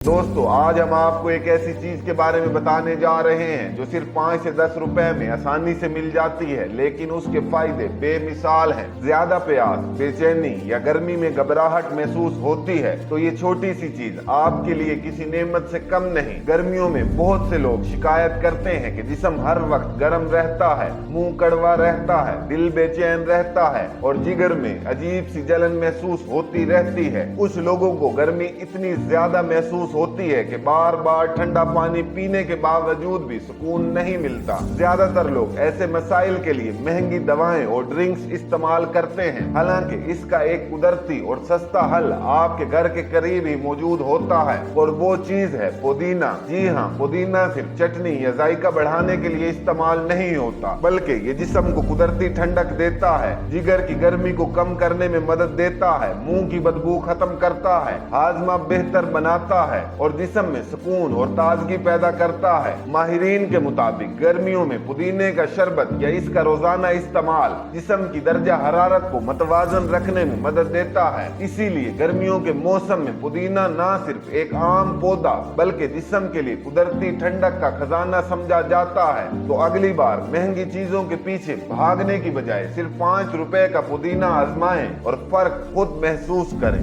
दोस्तों, आज हम आपको एक ऐसी चीज के बारे में बताने जा रहे हैं जो सिर्फ 5 से 10 रुपए में आसानी से मिल जाती है, लेकिन उसके फायदे बेमिसाल हैं। ज्यादा प्यास, बेचैनी या गर्मी में घबराहट महसूस होती है तो ये छोटी सी चीज आपके लिए किसी नेमत से कम नहीं। गर्मियों में बहुत से लोग शिकायत करते हैं कि जिस्म हर वक्त गर्म रहता है, मुंह कड़वा रहता है, दिल बेचैन रहता है और जिगर में अजीब सी जलन महसूस होती रहती है। कुछ लोगों को गर्मी इतनी ज्यादा महसूस होती है कि बार बार ठंडा पानी पीने के बावजूद भी सुकून नहीं मिलता। ज्यादातर लोग ऐसे मसाइल के लिए महंगी दवाएं और ड्रिंक्स इस्तेमाल करते हैं, हालांकि इसका एक कुदरती और सस्ता हल आपके घर के करीब ही मौजूद होता है और वो चीज है पुदीना। जी हाँ, पुदीना सिर्फ चटनी या जायका बढ़ाने के लिए इस्तेमाल नहीं होता, बल्कि ये जिस्म को कुदरती ठंडक देता है, जिगर की गर्मी को कम करने में मदद देता है, मुंह की बदबू खत्म करता है, हाजमा बेहतर बनाता है और जिस्म में सुकून और ताजगी पैदा करता है। माहिरीन के मुताबिक गर्मियों में पुदीने का शरबत या इसका रोजाना इस्तेमाल जिस्म की दर्जा हरारत को मतवाजन रखने में मदद देता है। इसीलिए गर्मियों के मौसम में पुदीना न सिर्फ एक आम पौधा बल्कि जिस्म के लिए कुदरती ठंडक का खजाना समझा जाता है। तो अगली बार महंगी चीजों के पीछे भागने की बजाय सिर्फ 5 रुपए का पुदीना आजमाएं और फर्क खुद महसूस करें।